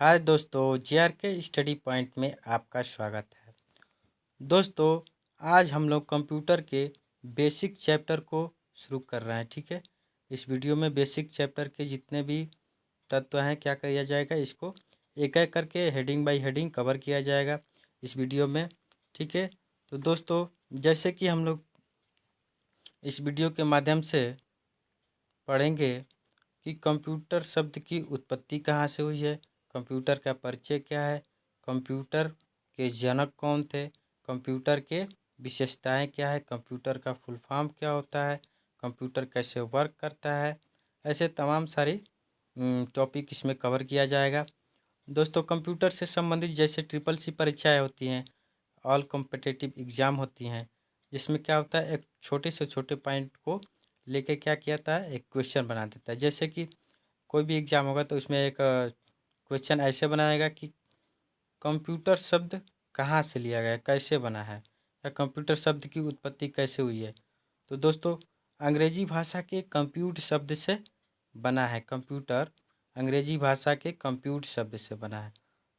हाय दोस्तों, JRK study point में आपका स्वागत है। दोस्तों, आज हम लोग कंप्यूटर के बेसिक चैप्टर को शुरू कर रहे हैं। ठीक है, इस वीडियो में बेसिक चैप्टर के जितने भी तत्व हैं क्या किया जाएगा, इसको एक एक करके हेडिंग बाय हेडिंग कवर किया जाएगा इस वीडियो में। ठीक है, तो दोस्तों जैसे कि हम लोग इस वीडियो के माध्यम से पढ़ेंगे कि कंप्यूटर शब्द की उत्पत्ति कहाँ से हुई है, कंप्यूटर का परिचय क्या है, कंप्यूटर के जनक कौन थे, कंप्यूटर के विशेषताएं क्या है, कंप्यूटर का फुल फॉर्म क्या होता है, कंप्यूटर कैसे वर्क करता है। ऐसे तमाम सारी टॉपिक इसमें कवर किया जाएगा। दोस्तों, कंप्यूटर से संबंधित जैसे ट्रिपल सी परीक्षाएँ होती हैं, ऑल कॉम्पिटिटिव एग्ज़ाम होती हैं, जिसमें क्या होता है, एक छोटे से छोटे पॉइंट को लेके क्या किया जाता है, एक क्वेश्चन बना देता है। जैसे कि कोई भी एग्ज़ाम होगा तो इसमें एक क्वेश्चन ऐसे बनाएगा कि कंप्यूटर शब्द कहाँ से लिया गया, कैसे बना है, या कंप्यूटर शब्द की उत्पत्ति कैसे हुई है। तो दोस्तों, अंग्रेजी भाषा के कंप्यूट शब्द से बना है। कंप्यूटर अंग्रेजी भाषा के कंप्यूट शब्द से बना है।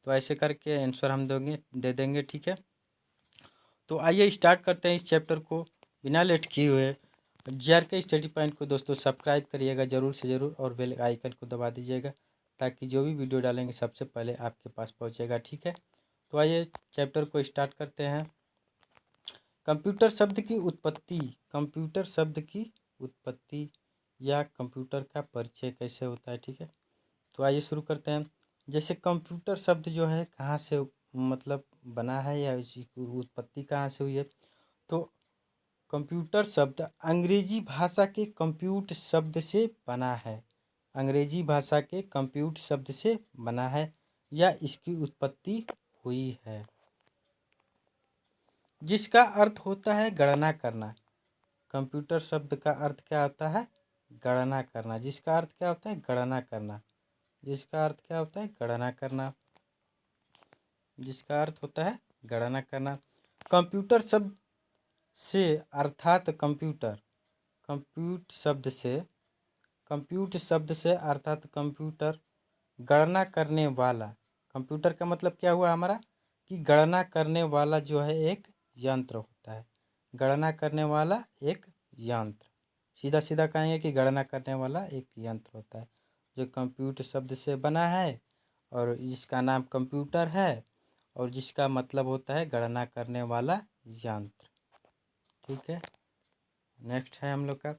तो ऐसे करके आंसर हम दे देंगे। ठीक है, तो आइए स्टार्ट करते हैं इस चैप्टर को बिना लेट किए हुए। JRK स्टडी पॉइंट को दोस्तों सब्सक्राइब करिएगा ज़रूर से ज़रूर, और बेल आइकन को दबा दीजिएगा ताकि जो भी वीडियो डालेंगे सबसे पहले आपके पास पहुंचेगा। ठीक है, तो आइए चैप्टर को स्टार्ट करते हैं। कंप्यूटर शब्द की उत्पत्ति, कंप्यूटर शब्द की उत्पत्ति या कंप्यूटर का परिचय कैसे होता है। ठीक है, तो आइए शुरू करते हैं। जैसे कंप्यूटर शब्द जो है कहाँ से मतलब बना है या इसकी उत्पत्ति कहाँ से हुई है, तो कंप्यूटर शब्द अंग्रेजी भाषा के कंप्यूट शब्द से बना है। अंग्रेजी भाषा के कंप्यूट शब्द से बना है या इसकी उत्पत्ति हुई है, जिसका अर्थ होता है गणना करना। कंप्यूटर शब्द का अर्थ क्या होता है, गणना करना। जिसका अर्थ क्या होता है, गणना करना। जिसका अर्थ क्या होता है, गणना करना। जिसका अर्थ होता है गणना करना। कंप्यूटर शब्द से अर्थात कंप्यूटर, कंप्यूट शब्द से, कंप्यूट शब्द से अर्थात कंप्यूटर, गणना करने वाला। कंप्यूटर का मतलब क्या हुआ हमारा, कि गणना करने वाला जो है एक यंत्र होता है। गणना करने वाला एक यंत्र, सीधा सीधा कहेंगे कि गणना करने वाला एक यंत्र होता है जो कंप्यूट शब्द से बना है और जिसका नाम कंप्यूटर है और जिसका मतलब होता है गणना करने वाला यंत्र। ठीक है, नेक्स्ट है हम लोग का,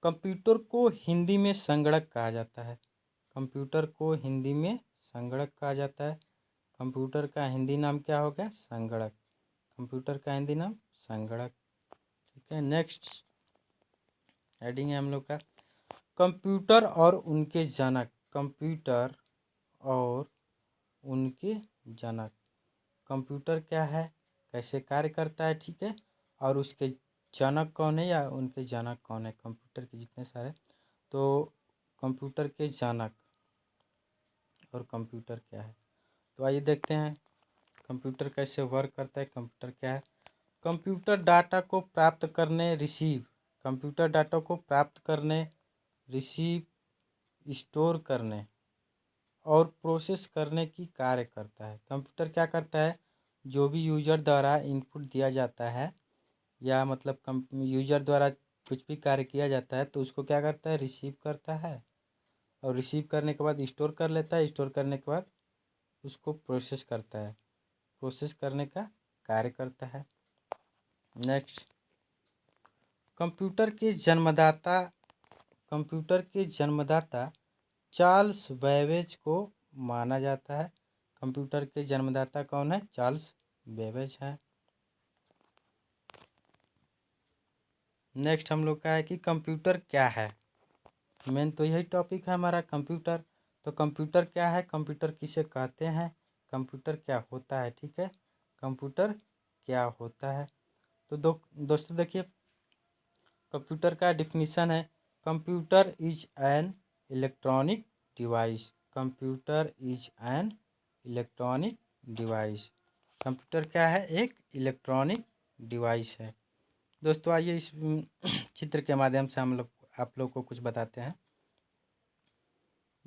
कंप्यूटर को हिंदी में संगणक कहा जाता है। कंप्यूटर को हिंदी में संगणक कहा जाता है। कंप्यूटर का हिंदी नाम क्या हो गया, संगणक। कंप्यूटर का हिंदी नाम संगणक। ठीक है, नेक्स्ट हेडिंग है हम लोग का, कंप्यूटर और उनके जनक। कंप्यूटर और उनके जनक। कंप्यूटर क्या है, कैसे कार्य करता है, ठीक है, और उसके जनक कौन है या उनके जनक कौन है। कंप्यूटर के जितने सारे, तो कंप्यूटर के जनक और कंप्यूटर क्या है, तो आइए देखते हैं कंप्यूटर कैसे वर्क करता है। कंप्यूटर क्या है, कंप्यूटर डाटा को प्राप्त करने, रिसीव, कंप्यूटर डाटा को प्राप्त करने, रिसीव, स्टोर करने और प्रोसेस करने की कार्य करता है। कंप्यूटर क्या करता है, जो भी यूजर द्वारा इनपुट दिया जाता है या मतलब यूजर द्वारा कुछ भी कार्य किया जाता है तो उसको क्या करता है, रिसीव करता है, और रिसीव करने के बाद स्टोर कर लेता है, स्टोर करने के बाद उसको प्रोसेस करता है, प्रोसेस करने का कार्य करता है। नेक्स्ट, कंप्यूटर के जन्मदाता, कंप्यूटर के जन्मदाता चार्ल्स बेबेज को माना जाता है। कंप्यूटर के जन्मदाता कौन है, चार्ल्स बेबेज है। नेक्स्ट हम लोग का है कि कंप्यूटर क्या है। मेन तो यही टॉपिक है हमारा, कंप्यूटर। तो कंप्यूटर क्या है, कंप्यूटर किसे कहते हैं, कंप्यूटर क्या होता है। ठीक है, कंप्यूटर क्या होता है, तो दोस्तों देखिए, कंप्यूटर का डिफिनीशन है, computer is an electronic device. Computer is an electronic device. Computer क्या है, एक इलेक्ट्रॉनिक डिवाइस है। दोस्तों आइए इस चित्र के माध्यम से हम लोग आप लोग को कुछ बताते हैं।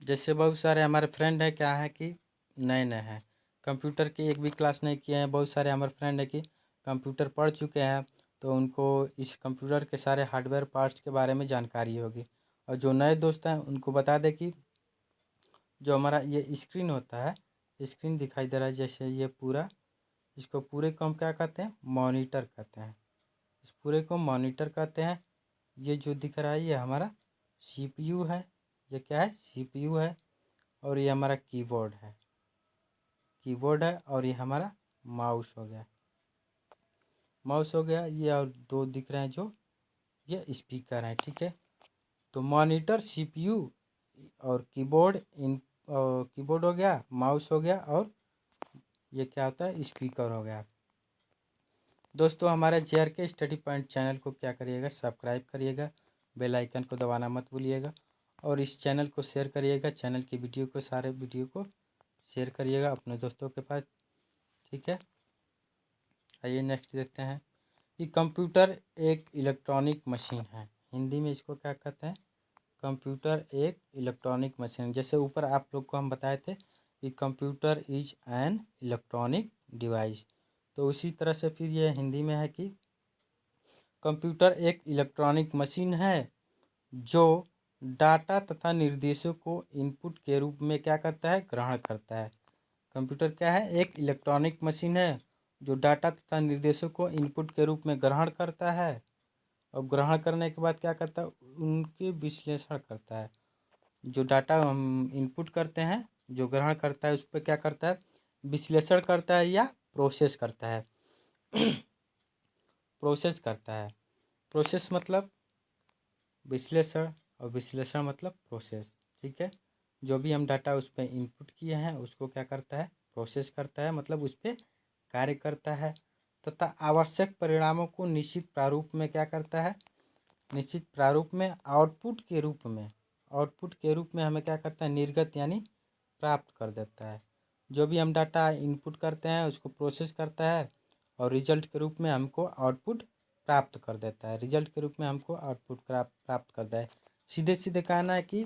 जैसे बहुत सारे हमारे फ्रेंड है क्या है कि नए नए हैं, कंप्यूटर की एक भी क्लास नहीं किए हैं। बहुत सारे हमारे फ्रेंड है कि कंप्यूटर पढ़ चुके हैं, तो उनको इस कंप्यूटर के सारे हार्डवेयर पार्ट्स के बारे में जानकारी होगी। और जो नए दोस्त हैं उनको बता दें कि जो हमारा ये स्क्रीन होता है, स्क्रीन दिखाई दे रहा है जैसे ये पूरा, इसको पूरे को हम क्या कहते हैं, मॉनिटर कहते हैं। इस पूरे को मॉनिटर कहते हैं। ये जो दिख रहा है ये हमारा सीपीयू है। ये क्या है, सीपीयू है। और ये हमारा कीबोर्ड है। और ये हमारा माउस हो गया, ये और दो दिख रहे हैं जो ये स्पीकर हैं, ठीक है। तो मॉनिटर, सीपीयू और कीबोर्ड हो गया, माउस हो गया, और ये क्या होता है, स्पीकर हो गया। दोस्तों हमारे JRK स्टडी पॉइंट चैनल को क्या करिएगा, सब्सक्राइब करिएगा, बेल आइकन को दबाना मत भूलिएगा, और इस चैनल को शेयर करिएगा। चैनल की वीडियो को, सारे वीडियो को शेयर करिएगा अपने दोस्तों के पास, ठीक है। आइए नेक्स्ट देखते हैं कि कंप्यूटर एक इलेक्ट्रॉनिक मशीन है। हिंदी में इसको क्या कहते हैं, कंप्यूटर एक इलेक्ट्रॉनिक मशीन। जैसे ऊपर आप लोग को हम बताए थे कि computer is an electronic device, तो उसी तरह से फिर ये हिंदी में है कि कंप्यूटर एक इलेक्ट्रॉनिक मशीन है जो डाटा तथा निर्देशों को इनपुट के रूप में क्या करता है, ग्रहण करता है। कंप्यूटर क्या है, एक इलेक्ट्रॉनिक मशीन है जो डाटा तथा निर्देशों को इनपुट के रूप में ग्रहण करता है, और ग्रहण करने के बाद क्या करता है, उनके विश्लेषण करता है। जो डाटा हम इनपुट करते हैं, जो ग्रहण करता है, उस पर क्या करता है, विश्लेषण करता है या प्रोसेस करता है। प्रोसेस मतलब विश्लेषण, और विश्लेषण मतलब प्रोसेस, ठीक है। जो भी हम डाटा उस पर इनपुट किए हैं उसको क्या करता है, प्रोसेस करता है, मतलब उस पर कार्य करता है, तथा आवश्यक परिणामों को निश्चित प्रारूप में क्या करता है, निश्चित प्रारूप में आउटपुट के रूप में हमें क्या करता है, निर्गत यानी प्राप्त कर देता है। जो भी हम डाटा इनपुट करते हैं उसको प्रोसेस करता है, और रिजल्ट के रूप में हमको आउटपुट प्राप्त कर देता है। रिजल्ट के रूप में हमको आउटपुट प्राप्त करता है। सीधे सीधे कहना है कि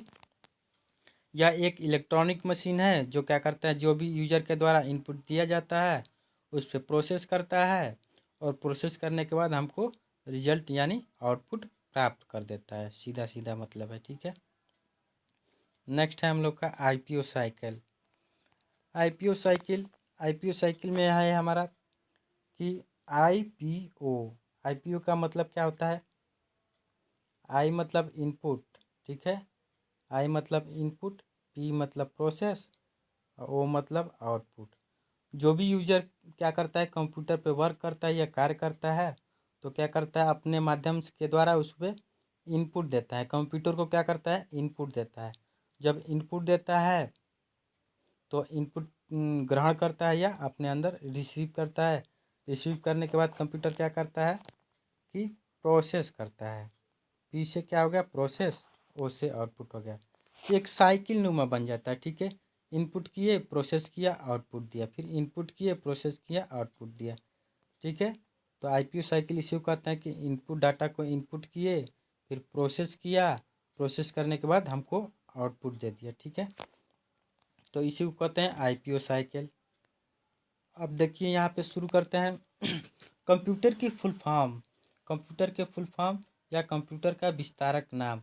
यह एक इलेक्ट्रॉनिक मशीन है जो क्या करता है, जो भी यूजर के द्वारा इनपुट दिया जाता है उस पर प्रोसेस करता है, और प्रोसेस करने के बाद हमको रिजल्ट यानी आउटपुट प्राप्त कर देता है। सीधा सीधा मतलब है, ठीक है। नेक्स्ट है हम लोग का आईपीओ साइकिल। आईपीओ साइकिल में है हमारा कि आईपीओ का मतलब क्या होता है, आई मतलब इनपुट, ठीक है। आई मतलब इनपुट, पी मतलब प्रोसेस, और ओ मतलब आउटपुट। जो भी यूजर क्या करता है, कंप्यूटर पे वर्क करता है या कार्य करता है, तो क्या करता है, अपने माध्यम के द्वारा उस पर इनपुट देता है। कंप्यूटर को क्या करता है, इनपुट देता है। जब इनपुट देता है तो इनपुट ग्रहण करता है या अपने अंदर रिसीव करता है। रिसीव करने के बाद कंप्यूटर क्या करता है कि प्रोसेस करता है। पी से क्या हो गया, प्रोसेस, ओ से आउटपुट हो गया। एक साइकिल नुमा बन जाता है, ठीक है। इनपुट किए, प्रोसेस किया, आउटपुट दिया, फिर इनपुट किए, प्रोसेस किया, आउटपुट दिया, ठीक है। तो आईपीओ साइकिल इसी को कहते हैं कि इनपुट डाटा को इनपुट किए, फिर प्रोसेस किया, प्रोसेस करने के बाद हमको आउटपुट दे दिया, ठीक है। तो इसी को कहते हैं आईपीओ साइकिल। अब देखिए यहाँ पे शुरू करते हैं कंप्यूटर की फुल फॉर्म, कंप्यूटर के फुल फॉर्म या कंप्यूटर का विस्तारक नाम।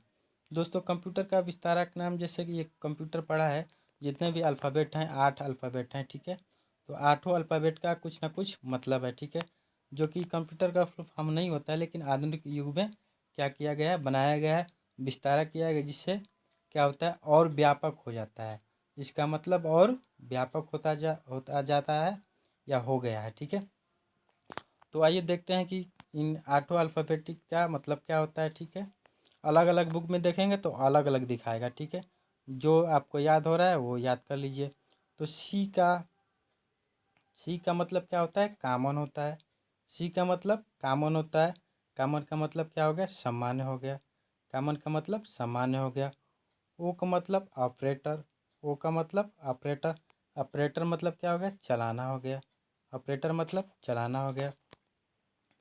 दोस्तों कंप्यूटर का विस्तारक नाम, जैसे कि ये कंप्यूटर पढ़ा है, जितने भी अल्फ़ाबेट हैं 8 अल्फ़ाबेट हैं, ठीक है। तो 8 अल्फ़ाबेट का कुछ ना कुछ मतलब है, ठीक है। जो कि कंप्यूटर का फुल फॉर्म नहीं होता है, लेकिन आधुनिक युग में क्या किया गया है, बनाया गया है, विस्तारक किया गया, जिससे क्या होता है, और व्यापक हो जाता है। इसका मतलब और व्यापक होता जाता है या हो गया है, ठीक है। तो आइए देखते हैं कि इन 8 अल्फ़ाबेटिक का मतलब क्या होता है, ठीक है। अलग अलग बुक में देखेंगे तो अलग अलग दिखाएगा, ठीक है। जो आपको याद हो रहा है वो याद कर लीजिए। तो सी का मतलब क्या होता है, कॉमन होता है। सी का मतलब कॉमन होता है। कॉमन का मतलब क्या हो गया, सामान्य हो गया। कॉमन का मतलब सामान्य हो गया। ओ का मतलब ऑपरेटर, ओ का मतलब ऑपरेटर। ऑपरेटर मतलब क्या हो गया, चलाना हो गया। ऑपरेटर मतलब चलाना हो गया।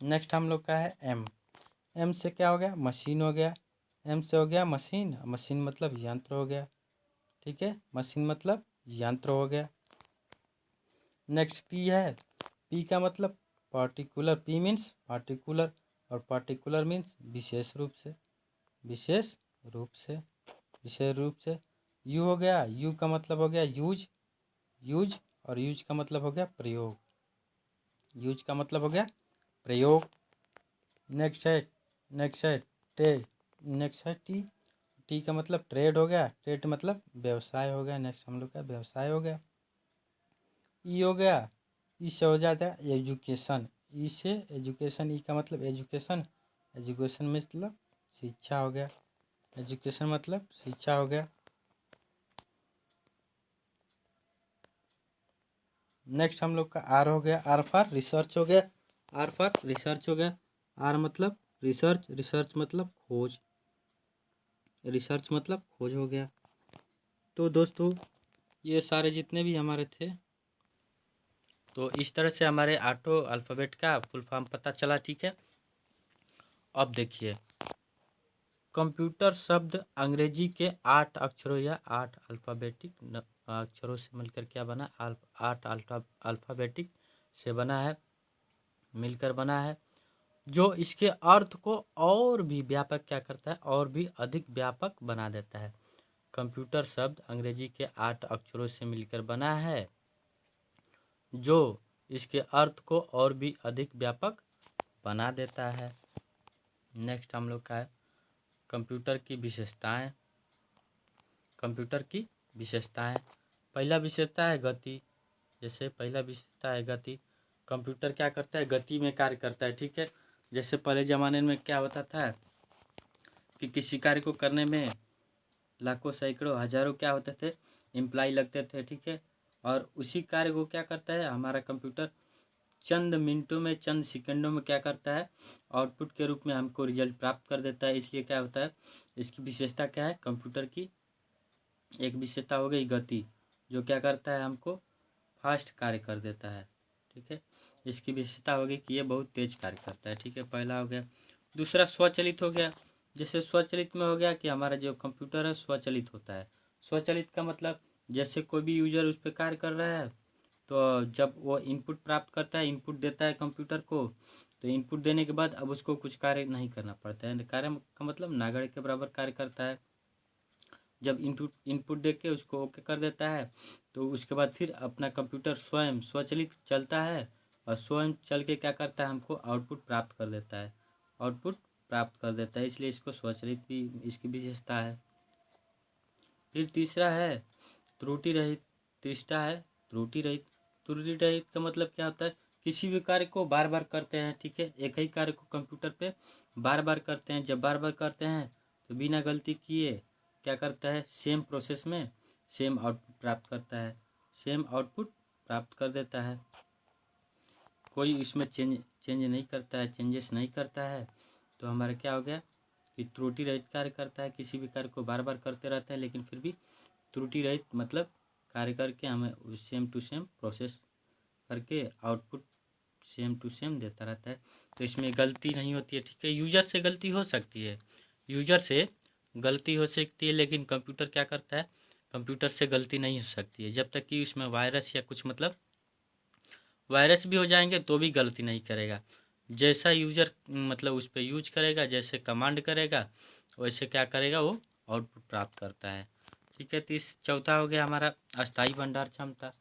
नेक्स्ट हम लोग का है एम। एम से क्या हो गया, मशीन हो गया। एम से हो गया मशीन, मशीन मतलब यंत्र हो गया। ठीक है। मशीन मतलब यंत्र हो गया। नेक्स्ट पी है, पी का मतलब पार्टिकुलर, पी मीन्स पार्टिकुलर और पार्टिकुलर मीन्स विशेष रूप से, विशेष रूप से, विशेष रूप से। यू हो गया, यू का मतलब हो गया यूज, यूज, और यूज का मतलब हो गया प्रयोग, यूज का मतलब हो गया प्रयोग। नेक्स्ट है, नेक्स्ट है टे, नेक्स्ट है टी, टी का मतलब ट्रेड हो गया, ट्रेड मतलब व्यवसाय हो गया। नेक्स्ट हम लोग का व्यवसाय हो गया। ई हो गया, ई से हो जाता है एजुकेशन, ई से एजुकेशन, ई का मतलब एजुकेशन, एजुकेशन मतलब शिक्षा हो गया, एजुकेशन मतलब शिक्षा हो गया। नेक्स्ट हम लोग का आर हो गया, आर फॉर रिसर्च हो गया, आर फॉर रिसर्च हो गया। आर मतलब रिसर्च, रिसर्च मतलब खोज, रिसर्च मतलब खोज हो गया। तो दोस्तों ये सारे जितने भी हमारे थे, तो इस तरह से हमारे ऑटो अल्फ़ाबेट का फुल फॉर्म पता चला, ठीक है। अब देखिए, कंप्यूटर शब्द अंग्रेजी के 8 अक्षरों या 8 अल्फ़ाबेटिक अक्षरों से मिलकर क्या बना, 8 अल्फ़ाबेटिक से बना है, मिलकर बना है, जो इसके अर्थ को और भी व्यापक क्या करता है, और भी अधिक व्यापक बना देता है। कंप्यूटर शब्द अंग्रेजी के 8 अक्षरों से मिलकर बना है, जो इसके अर्थ को और भी अधिक व्यापक बना देता है। नेक्स्ट हम लोग का है कंप्यूटर की विशेषताएं, कंप्यूटर की विशेषताएं। पहला विशेषता है गति, जैसे पहला विशेषता है गति। कंप्यूटर क्या करता है, गति में कार्य करता है, ठीक है। जैसे पहले ज़माने में क्या होता था कि किसी कार्य को करने में लाखों सैकड़ों हजारों क्या होते थे, एम्प्लाई लगते थे, ठीक है। और उसी कार्य को क्या करता है हमारा कंप्यूटर, चंद मिनटों में, चंद सेकंडों में क्या करता है, आउटपुट के रूप में हमको रिजल्ट प्राप्त कर देता है। इसलिए क्या होता है, इसकी विशेषता क्या है, कंप्यूटर की एक विशेषता हो गई गति, जो क्या करता है, हमको फास्ट कार्य कर देता है, ठीक है। इसकी विशेषता होगी कि ये बहुत तेज कार्य करता है, ठीक है, पहला हो गया। दूसरा स्वचालित हो गया। जैसे स्वचालित में हो गया कि हमारा जो कंप्यूटर है स्वचालित होता है। स्वचालित का मतलब जैसे कोई भी यूजर उस पर कार्य कर रहा है, तो जब वो इनपुट प्राप्त करता है, इनपुट देता है कंप्यूटर को, तो इनपुट देने के बाद अब उसको कुछ कार्य नहीं करना पड़ता है। कार्य का मतलब नागरिक के बराबर कार्य करता है। जब इनपुट दे के उसको ओके कर देता है, तो उसके बाद फिर अपना कंप्यूटर स्वयं स्वचालित चलता है, और स्वयं चल के क्या करता है, हमको आउटपुट प्राप्त कर देता है, आउटपुट प्राप्त कर देता है। इसलिए इसको स्वचालित भी इसकी विशेषता है। फिर तीसरा है त्रुटि रहित, तीसरा है त्रुटि रहित। त्रुटि रहित का मतलब क्या होता है, किसी भी कार्य को बार बार करते हैं, ठीक है, एक ही कार्य को कंप्यूटर पे बार बार करते हैं। जब बार बार करते हैं तो बिना गलती किए क्या करता है, सेम प्रोसेस में सेम आउटपुट प्राप्त करता है, सेम आउटपुट प्राप्त कर देता है। कोई इसमें चेंज नहीं करता है, चेंजेस नहीं करता है। तो हमारा क्या हो गया कि त्रुटि रहित कार्य करता है, किसी भी कार्य को बार बार करते रहता है, लेकिन फिर भी त्रुटि रहित मतलब कार्य करके हमें सेम टू सेम प्रोसेस करके आउटपुट सेम टू सेम देता रहता है। तो इसमें गलती नहीं होती है, ठीक है। यूजर से गलती हो सकती है, यूजर से गलती हो सकती है, लेकिन कंप्यूटर क्या करता है, कंप्यूटर से गलती नहीं हो सकती है, जब तक कि उसमें वायरस या कुछ मतलब वायरस भी हो जाएंगे तो भी गलती नहीं करेगा। जैसा यूजर मतलब उस पर यूज करेगा, जैसे कमांड करेगा, वैसे क्या करेगा, वो आउटपुट प्राप्त करता है, ठीक है। तो इस चौथा हो गया हमारा अस्थाई भंडार क्षमता।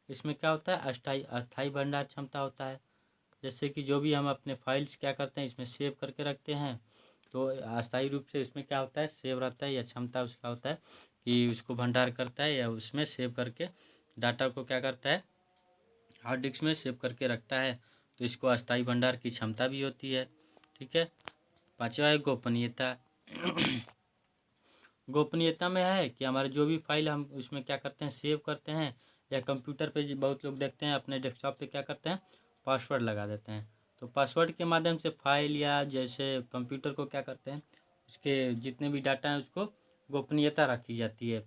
इसमें क्या होता है, अस्थाई भंडार क्षमता होता है। जैसे कि जो भी हम अपने फाइल्स क्या करते हैं, इसमें सेव करके रखते हैं, तो अस्थायी रूप से इसमें क्या होता है, सेव रहता है, या क्षमता उसका होता है कि उसको भंडार करता है, या उसमें सेव करके डाटा को क्या करता है, हार्ड डिस्क में सेव करके रखता है। तो इसको अस्थायी भंडार की क्षमता भी होती है, ठीक है। पांचवा है गोपनीयता। गोपनीयता में है कि हमारे जो भी फाइल हम उसमें क्या करते हैं, सेव करते हैं, या कंप्यूटर पे बहुत लोग देखते हैं अपने डेस्कटॉप पे क्या करते हैं, पासवर्ड लगा देते हैं। तो पासवर्ड के माध्यम से फाइल या जैसे कंप्यूटर को क्या करते हैं, उसके जितने भी डाटा हैं उसको गोपनीयता रखी जाती है।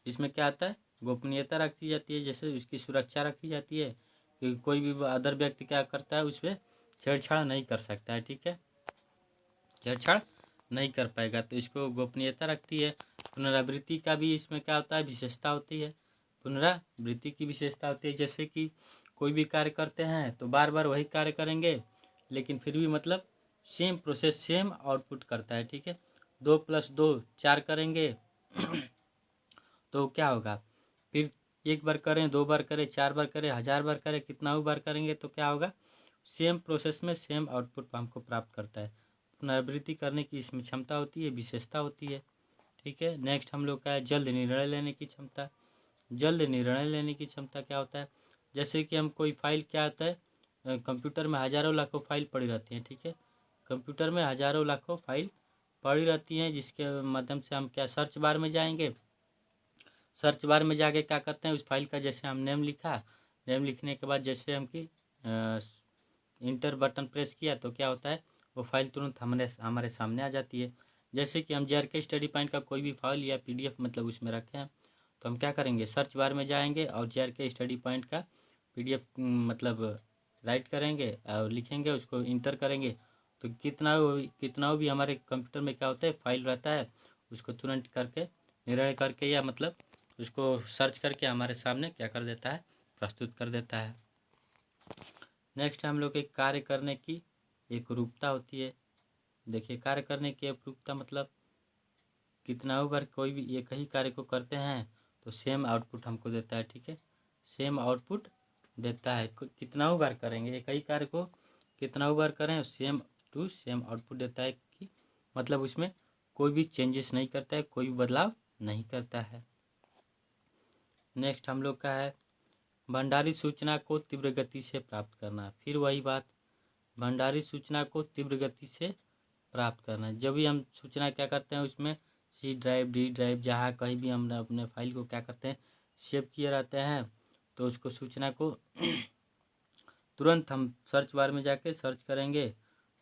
इसमें क्या आता है, गोपनीयता रखी जाती है, जैसे उसकी सुरक्षा रखी जाती है कि कोई भी अदर व्यक्ति क्या करता है, उस पर छेड़छाड़ नहीं कर सकता है, ठीक है, छेड़छाड़ नहीं कर पाएगा। तो इसको गोपनीयता रखती है। पुनरावृत्ति का भी इसमें क्या होता है, विशेषता होती है। पुनरावृत्ति की विशेषता होती है जैसे कि कोई भी कार्य करते हैं तो बार बार वही कार्य करेंगे, लेकिन फिर भी मतलब सेम प्रोसेस सेम आउटपुट करता है। ठीक है, 2+2 4 करेंगे तो क्या होगा, फिर एक बार करें, 2 बार करें, 4 बार करें, 1000 बार करें, कितना भी बार करेंगे तो क्या होगा, सेम प्रोसेस में सेम आउटपुट हमको प्राप्त करता है। पुनरावृत्ति करने की इसमें क्षमता होती है, विशेषता होती है। ठीक है, नेक्स्ट हम लोग का है जल्द निर्णय लेने की क्षमता। जल्द निर्णय लेने की क्षमता क्या होता है, जैसे कि हम कोई फाइल, क्या होता है कंप्यूटर में हज़ारों लाखों फाइल पड़ी रहती हैं। ठीक है, कंप्यूटर में हज़ारों लाखों फाइल पड़ी रहती हैं, जिसके माध्यम से हम क्या सर्च बार में जाएंगे, सर्च बार में जाके क्या करते हैं, उस फाइल का जैसे हम नेम लिखा, नेम लिखने के बाद जैसे हम की इंटर बटन प्रेस किया तो क्या होता है, वो फाइल तुरंत हमारे सामने आ जाती है। जैसे कि हम JRK स्टडी पॉइंट का कोई भी फाइल या PDF मतलब उसमें रखे हैं तो हम क्या करेंगे, सर्च बार में जाएंगे और JRK स्टडी पॉइंट का PDF मतलब राइट करेंगे और लिखेंगे, उसको इंटर करेंगे तो कितना भी हमारे कंप्यूटर में क्या होता है फाइल रहता है, उसको तुरंत करके निर्णय करके या मतलब उसको सर्च करके हमारे सामने क्या कर देता है, प्रस्तुत कर देता है। नेक्स्ट हम लोग एक कार्य करने की एकरूपता होती है। देखिए, कार्य करने की एकरूपता मतलब कितना बार कोई भी एक ही कार्य को करते हैं तो सेम आउटपुट हमको देता है। ठीक है, सेम आउटपुट देता है, कितना बार करेंगे एक ही कार्य को, कितना बार करें सेम टू सेम आउटपुट देता है, कि मतलब उसमें कोई भी चेंजेस नहीं करता है, कोई भी बदलाव नहीं करता है। नेक्स्ट हम लोग का है भंडारित सूचना को तीव्र गति से प्राप्त करना। फिर वही बात, भंडारित सूचना को तीव्र गति से प्राप्त करना। जब भी हम सूचना क्या करते हैं उसमें C ड्राइव, D ड्राइव, जहाँ कहीं भी हम अपने फाइल को क्या करते हैं सेव किए रहते हैं तो उसको सूचना को तुरंत हम सर्च बार में जाके सर्च करेंगे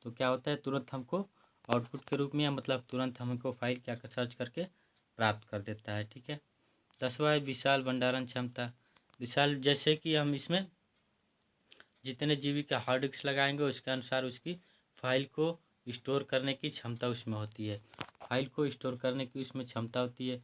तो क्या होता है, तुरंत हमको आउटपुट के रूप में मतलब तुरंत हमको फाइल क्या कर सर्च करके प्राप्त कर देता है। ठीक है, 10वां है विशाल भंडारण क्षमता। विशाल जैसे कि हम इसमें जितने GB का हार्ड डिस्क लगाएंगे उसके अनुसार उसकी फाइल को स्टोर करने की क्षमता उसमें होती है। फाइल को स्टोर करने की उसमें क्षमता होती है,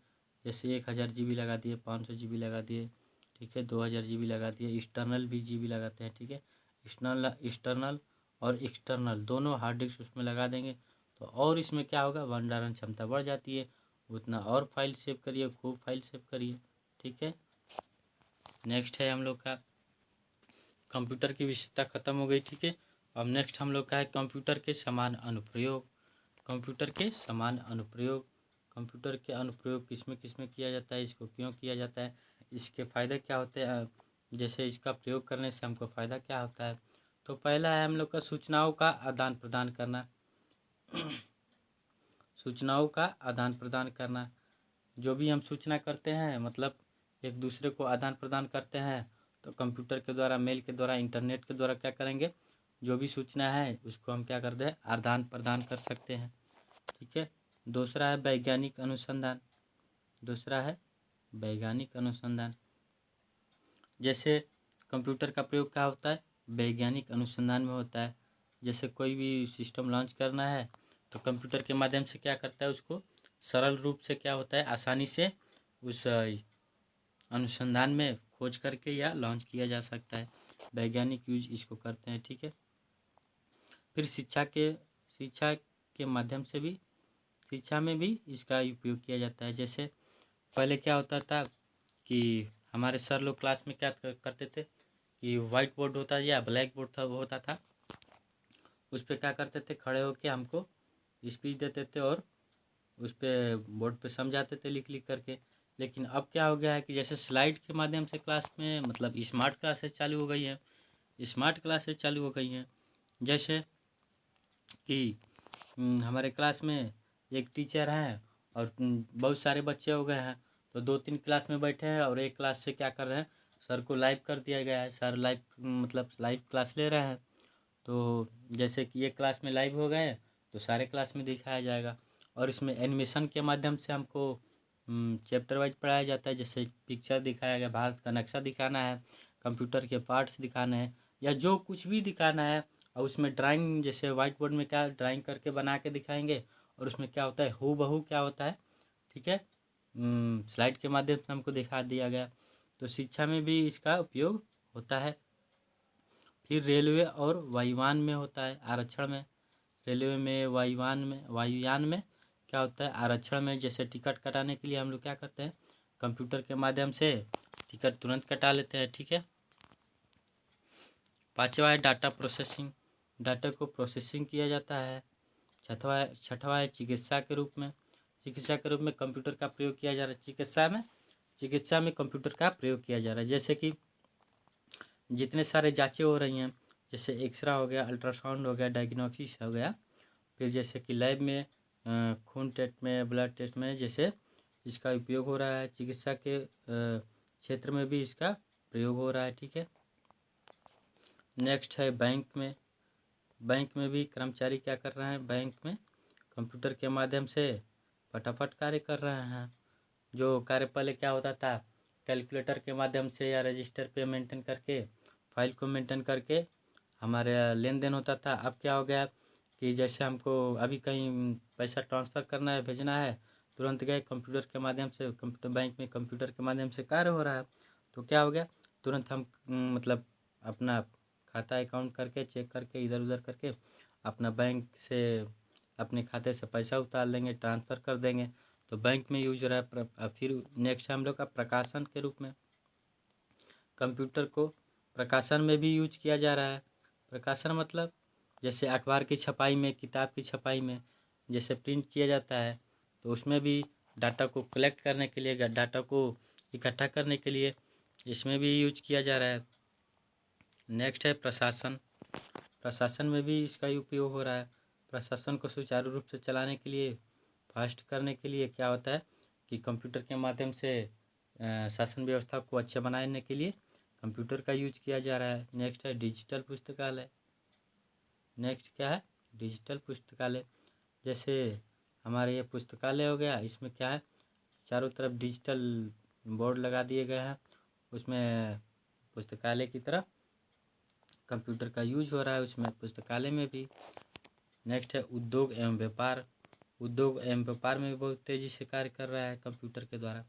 जैसे 1000 GB लगा दिए, 500 GB लगा दिए, ठीक है, 2000 GB लगा दिए, एक्सटर्नल भी GB लगाते हैं। ठीक है, एक्सटर्नल और एक्सटर्नल दोनों हार्ड डिस्क उसमें लगा देंगे तो और इसमें क्या होगा, भंडारण क्षमता बढ़ जाती है, उतना और फाइल सेव करिए, खूब फाइल सेव करिए। ठीक है, नेक्स्ट है हम लोग का कंप्यूटर की विशेषता खत्म हो गई। ठीक है, अब नेक्स्ट हम लोग का है कंप्यूटर के समान अनुप्रयोग। कंप्यूटर के समान अनुप्रयोग, कंप्यूटर के अनुप्रयोग किसमें किसमें किया जाता है, इसको क्यों किया जाता है, इसके फ़ायदे क्या होते हैं, जैसे इसका प्रयोग करने से हमको फ़ायदा क्या होता है। तो पहला है हम लोग का सूचनाओं का आदान प्रदान करना। सूचनाओं का आदान प्रदान करना, जो भी हम सूचना करते हैं मतलब एक दूसरे को आदान प्रदान करते हैं तो कंप्यूटर के द्वारा, मेल के द्वारा, इंटरनेट के द्वारा क्या करेंगे, जो भी सूचना है उसको हम क्या करते हैं, आदान प्रदान कर सकते हैं। ठीक है, दूसरा है वैज्ञानिक अनुसंधान। दूसरा है वैज्ञानिक अनुसंधान, जैसे कंप्यूटर का प्रयोग क्या होता है, वैज्ञानिक अनुसंधान में होता है। जैसे कोई भी सिस्टम लॉन्च करना है तो कंप्यूटर के माध्यम से क्या करता है, उसको सरल रूप से क्या होता है, आसानी से उस अनुसंधान में खोज करके या लॉन्च किया जा सकता है, वैज्ञानिक यूज इसको करते हैं। ठीक है, फिर शिक्षा के माध्यम से भी, शिक्षा में भी इसका उपयोग किया जाता है। जैसे पहले क्या होता था कि हमारे सर लोग क्लास में क्या करते थे कि वाइट बोर्ड होता या ब्लैक बोर्ड होता था, उस पर क्या करते थे, खड़े होके हमको स्पीच देते थे और उस पर बोर्ड पे समझाते थे लिख लिख करके। लेकिन अब क्या हो गया है कि जैसे स्लाइड के माध्यम से क्लास में मतलब स्मार्ट क्लासेस चालू हो गई हैं, स्मार्ट क्लासेस चालू हो गई हैं। जैसे कि हमारे क्लास में एक टीचर हैं और बहुत सारे बच्चे हो गए हैं तो 2-3 क्लास में बैठे हैं और एक क्लास से क्या कर रहे हैं, सर को लाइव कर दिया गया है, सर लाइव मतलब लाइव क्लास ले रहे हैं। तो जैसे कि एक क्लास में लाइव हो गए तो सारे क्लास में दिखाया जाएगा और इसमें एनिमेशन के माध्यम से हमको चैप्टर वाइज पढ़ाया जाता है। जैसे पिक्चर दिखाया गया, भारत का नक्शा दिखाना है, कंप्यूटर के पार्ट्स दिखाने हैं या जो कुछ भी दिखाना है, और उसमें ड्राइंग, जैसे वाइट बोर्ड में क्या ड्राइंग करके बना के दिखाएंगे और उसमें क्या होता है, हूबहू क्या होता है, ठीक है, स्लाइड के माध्यम से हमको दिखा दिया गया। तो शिक्षा में भी इसका उपयोग होता है। फिर रेलवे और वायुयान में होता है आरक्षण में। रेलवे में, वायुयान में क्या होता है, आरक्षण में जैसे टिकट कटाने के लिए हम लोग क्या करते हैं, कंप्यूटर के माध्यम से टिकट तुरंत कटा लेते हैं, ठीक है। पांचवा है डाटा प्रोसेसिंग, डाटा को प्रोसेसिंग किया जाता है। छठवा है चिकित्सा के रूप में, चिकित्सा के रूप में कंप्यूटर का प्रयोग किया जा रहा है। चिकित्सा में कंप्यूटर का प्रयोग किया जा रहा है। जैसे कि जितने सारे जांचें हो रही हैं, जैसे एक्सरा हो गया, अल्ट्रासाउंड हो गया, डायग्नोसिस हो गया, फिर जैसे कि लैब में खून टेस्ट में, ब्लड टेस्ट में जैसे इसका उपयोग हो रहा है। चिकित्सा के क्षेत्र में भी इसका प्रयोग हो रहा है, ठीक है। नेक्स्ट है बैंक में भी कर्मचारी क्या कर रहे हैं, बैंक में कंप्यूटर के माध्यम से फटाफट कार्य कर रहे हैं। जो कार्य पहले क्या होता था, कैलकुलेटर के माध्यम से या रजिस्टर पे मेंटेन करके, फाइल को मेंटेन करके हमारे लेन देन होता था। अब क्या हो गया कि जैसे हमको अभी कहीं पैसा ट्रांसफ़र करना है, भेजना है, तुरंत गए कंप्यूटर के माध्यम से, कंप्यूटर बैंक में कंप्यूटर के माध्यम से कार्य हो रहा है। तो क्या हो गया, तुरंत हम मतलब अपना खाता अकाउंट करके, चेक करके, इधर उधर करके अपना बैंक से, अपने खाते से पैसा उतार लेंगे, ट्रांसफ़र कर देंगे। तो बैंक में यूज हो रहा है। फिर नेक्स्ट हम लोग का प्रकाशन के रूप में, कंप्यूटर को प्रकाशन में भी यूज किया जा रहा है। प्रकाशन मतलब जैसे अखबार की छपाई में, किताब की छपाई में जैसे प्रिंट किया जाता है, तो उसमें भी डाटा को कलेक्ट करने के लिए, डाटा को इकट्ठा करने के लिए इसमें भी यूज किया जा रहा है। नेक्स्ट है प्रशासन, प्रशासन में भी इसका उपयोग हो रहा है। प्रशासन को सुचारू रूप से चलाने के लिए, फास्ट करने के लिए क्या होता है कि कंप्यूटर के माध्यम से शासन व्यवस्था को अच्छा बनाने के लिए कंप्यूटर का यूज किया जा रहा है। नेक्स्ट है डिजिटल पुस्तकालय। नेक्स्ट क्या है, डिजिटल पुस्तकालय। जैसे हमारे ये पुस्तकालय हो गया, इसमें क्या है, चारों तरफ डिजिटल बोर्ड लगा दिए गए हैं, उसमें पुस्तकालय की तरह कंप्यूटर का यूज हो रहा है उसमें, पुस्तकालय में भी। नेक्स्ट है उद्योग एवं व्यापार। उद्योग एवं व्यापार में भी बहुत तेज़ी से कार्य कर रहा है कंप्यूटर के द्वारा।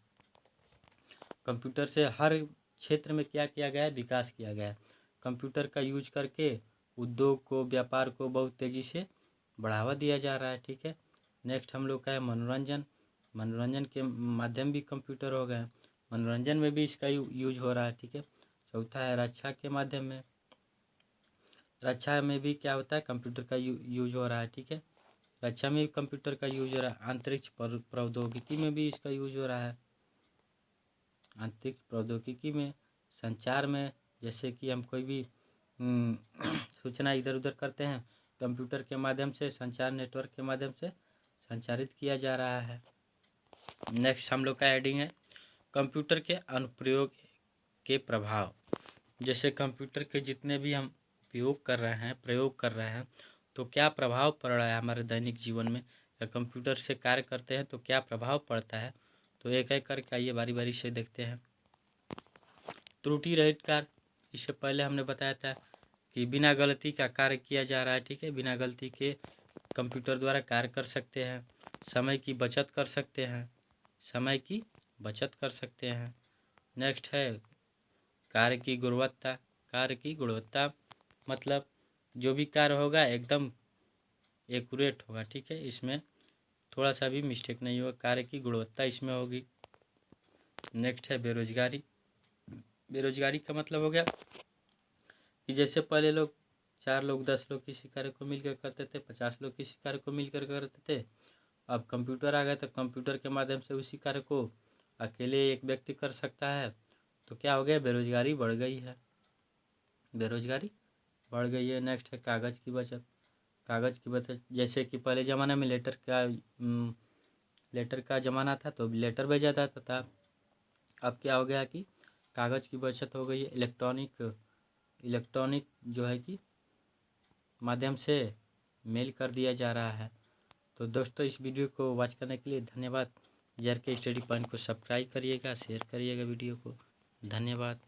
कंप्यूटर से हर क्षेत्र में क्या किया गया है, विकास किया गया है। कंप्यूटर का यूज करके उद्योग को, व्यापार को बहुत तेज़ी से बढ़ावा दिया जा रहा है, ठीक है। नेक्स्ट हम लोग का है मनोरंजन। मनोरंजन के माध्यम भी कंप्यूटर हो गए, मनोरंजन में भी इसका यूज हो रहा है, ठीक है। चौथा है रक्षा के माध्यम में। रक्षा में भी क्या होता है, कंप्यूटर का यूज हो रहा है, ठीक है। रक्षा में भी कंप्यूटर का यूज हो रहा है। अंतरिक्ष प्रौद्योगिकी में भी इसका यूज हो रहा है। अंतरिक्ष प्रौद्योगिकी में, संचार में, जैसे कि हम कोई भी सूचना इधर उधर करते हैं, कंप्यूटर के माध्यम से, संचार नेटवर्क के माध्यम से संचारित किया जा रहा है। नेक्स्ट हम लोग का हेडिंग है कंप्यूटर के अनुप्रयोग के प्रभाव। जैसे कंप्यूटर के जितने भी हम उपयोग कर रहे हैं, प्रयोग कर रहे हैं, तो क्या प्रभाव पड़ रहा है हमारे दैनिक जीवन में, या कंप्यूटर से कार्य करते हैं तो क्या प्रभाव पड़ता है। तो एक एक करके आइए बारी बारी से देखते हैं। त्रुटि रहित कार्य, इससे पहले हमने बताया था कि बिना गलती का कार्य किया जा रहा है, ठीक है। बिना गलती के कंप्यूटर द्वारा कार्य कर सकते हैं। समय की बचत कर सकते हैं, समय की बचत कर सकते हैं। नेक्स्ट है कार्य की गुणवत्ता। कार्य की गुणवत्ता मतलब जो भी कार्य होगा एकदम एक्यूरेट होगा, ठीक है, इसमें थोड़ा सा भी मिस्टेक नहीं होगा, कार्य की गुणवत्ता इसमें होगी। नेक्स्ट है बेरोजगारी। बेरोजगारी का मतलब हो गया कि जैसे पहले लोग 4 लोग 10 लोग किसी कार्य को मिलकर करते थे, 50 लोग किसी कार्य को मिलकर करते थे। अब कंप्यूटर आ गया तो कंप्यूटर के माध्यम से उसी कार्य को अकेले एक व्यक्ति कर सकता है। तो क्या हो गया, बेरोजगारी बढ़ गई है, बेरोजगारी बढ़ गई है। नेक्स्ट है कागज़ की बचत। कागज़ की बचत जैसे कि पहले ज़माने में लेटर का ज़माना था तो लेटर भेजा जाता था। अब क्या हो गया कि कागज़ की बचत हो गई है, इलेक्ट्रॉनिक जो है कि माध्यम से मेल कर दिया जा रहा है। तो दोस्तों इस वीडियो को वॉच करने के लिए धन्यवाद। JRK स्टडी पॉइंट को सब्सक्राइब करिएगा, शेयर करिएगा वीडियो को। धन्यवाद।